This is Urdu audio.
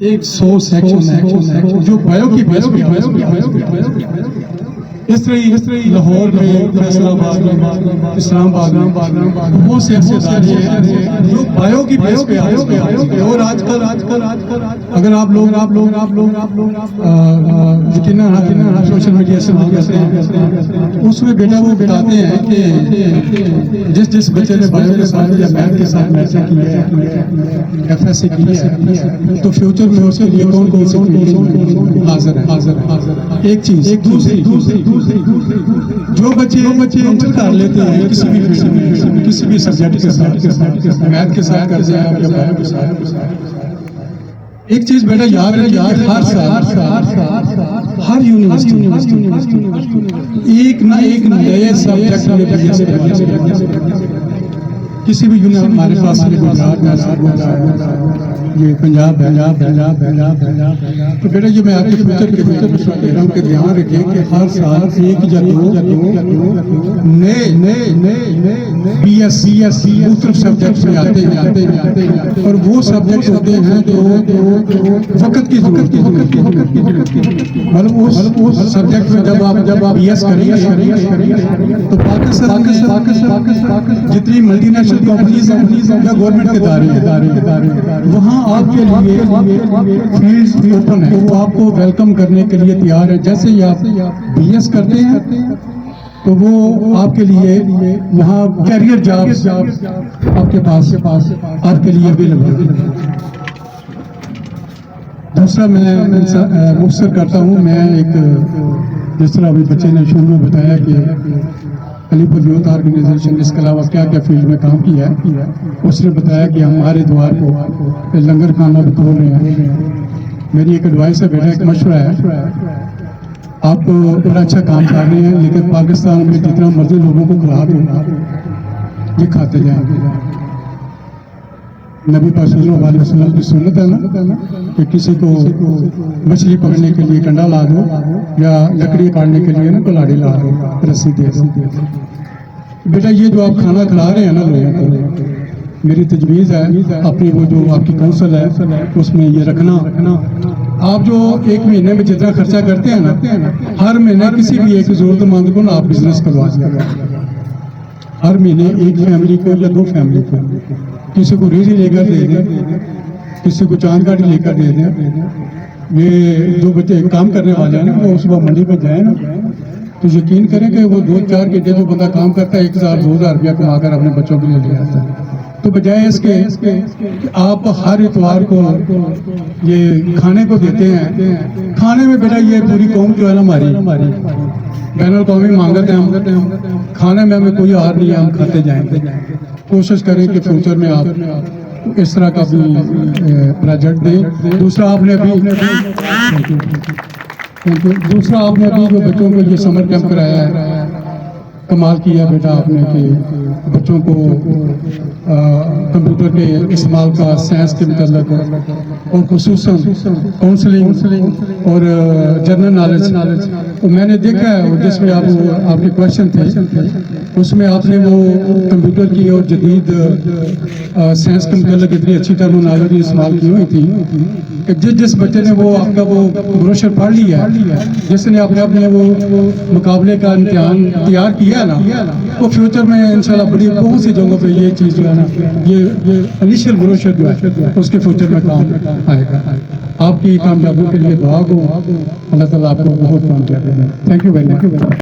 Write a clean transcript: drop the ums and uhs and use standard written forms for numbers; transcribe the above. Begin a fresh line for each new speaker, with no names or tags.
ایک 100 سیکشن جو بایو کی اس طرح لاہور میں فیصل آباد میں اسلام آباد میں بہت سے ایسے ادارے ہیں جو بایو کی بیس پہ آئے اور آج کل اگر آپ لوگ یقیناً سوشل میڈیا سے کرتے ہیں اس میں بیٹا وہ بتاتے ہیں کہ جس بچے نے بایو کے ساتھ یا میتھ کے ساتھ میتھیں کی ہے ایف ایس سی کی ہے تو فیوچر میں اس کے لیے کون سی حاضر ہے ایک چیز دوسری جو بچے پنچر کر لیتے ہیں کسی بھی فیلڈ میں کسی بھی سبجیکٹ کے ساتھ میتھ کے ساتھ کرتے ہیں یا بایو کے ساتھ ایک چیز بیٹا یاد رکھیے ہر سال ہر یونیورسٹی ایک نہ ایک نئے سبجیکٹ میں کسی بھی یونیورسٹی ہمارے پاس یہ پنجاب تو بیٹا یہ میں آپ کے فیوچر کے کہہ رہا ہوں کہ دھیان رکھیں کہ ہر سال ایک یا دو نئے بی ایس مختلف سبجیکٹ میں آتے ہیں اور وہ سبجیکٹ ہوتے ہیں جو وقت کی ضرورت مطلب اس سبجیکٹ میں جب آپ بی ایس کریں تو پاکستان جتنی ملٹی نیشنل کمپنیز ہیں یا گورنمنٹ کے ادارے وہاں آپ کے لیے فیلڈ اوپن ہے وہ آپ کو ویلکم کرنے کے لیے تیار ہے جیسے ہی آپ بی ایس کرتے ہیں تو وہ آپ کے لیے وہاں کیریئر جابز آپ کے پاس آپ کے لیے اویلیبل ہے دوسرا میں مختصر کرتا ہوں میں ایک جس طرح ابھی بچے نے شروع میں بتایا کہ علی پور یوتھ آرگنائزیشن اس کے علاوہ کیا فیلڈ میں کام کیا ہے اس نے بتایا کہ ہمارے دوار کو لنگر خانہ بھی کھول رہے ہیں میری ایک ایڈوائس ہے بیٹا ایک مشورہ ہے آپ بڑا اچھا کام کر رہے ہیں لیکن پاکستان میں جتنا مرضی لوگوں کو کھلا دو یہ کھاتے جائیں گے نبی پاک صلی اللہ علیہ وسلم کی سنت ہے نا کہ کسی کو مچھلی پکڑنے کے لیے کنڈا لا دو یا لکڑی کاٹنے کے لیے نا کلاڑی لا دو رسی دے دو بیٹا یہ جو آپ کھانا کھلا رہے ہیں نا لوگوں کو میری تجویز ہے اپنی وہ جو آپ کی کونسل ہے اس میں یہ رکھنا آپ جو ایک مہینے میں جتنا خرچہ کرتے ہیں نا ہر مہینے کسی بھی ایک ضرورت مند کو نا آپ بزنس کروا دیں ہر مہینے ایک فیملی کو یا دو فیملی کو کسی کو ریزی لے کر دے دیں کسی کو چاند گاڑی لے کر دے دیں یہ جو بچے کام کرنے والے ہیں نا وہ صبح منڈی پہ جائیں نا تو یقین کریں کہ وہ 2-4 گھنٹے جو بندہ کام کرتا ہے 1000-2000 روپیہ کما کر اپنے بچوں کے لیے لے آتا ہے تو بجائے اس کے کہ آپ ہر اتوار کو یہ کھانے کو دیتے ہیں کھانے میں بیٹا یہ پوری قوم جو ہے نا ہماری بین الاقوامی مانگت ہیں ہم کھانے میں ہمیں کوئی ہار نہیں ہے ہم کھاتے جائیں گے کوشش کریں کہ فیوچر میں آپ اس طرح کا بھی پروجیکٹ دیں دوسرا آپ نے ابھی جو بچوں کو یہ سمر کیمپ کرایا ہے کمال کیا بیٹا آپ نے کہ بچوں کو کمپیوٹر کے استعمال کا سائنس کے متعلق اور خصوصاً کاؤنسلنگ اور جنرل نالج میں نے دیکھا ہے جس میں آپ کے کوشچن تھے اس میں آپ نے وہ کمپیوٹر کی اور جدید سائنس کے متعلق اتنی اچھی ٹرمینالوجی استعمال کی ہوئی تھی کہ جس بچے نے وہ آپ کا وہ بروشر پڑھ لیا جس نے اپنے وہ مقابلے کا امتحان تیار کیا نا وہ فیوچر میں انشاءاللہ بڑی بہت سی جگہوں پہ یہ چیز جو ہے نا یہ انیشیل بروشر جو ہے اس کے فیوچر میں کام آئے گا آپ کی کامیابی کے لیے دعا کو اللہ تعالیٰ آپ کو بہت کام کیا ہے تھینک یو ویری مچ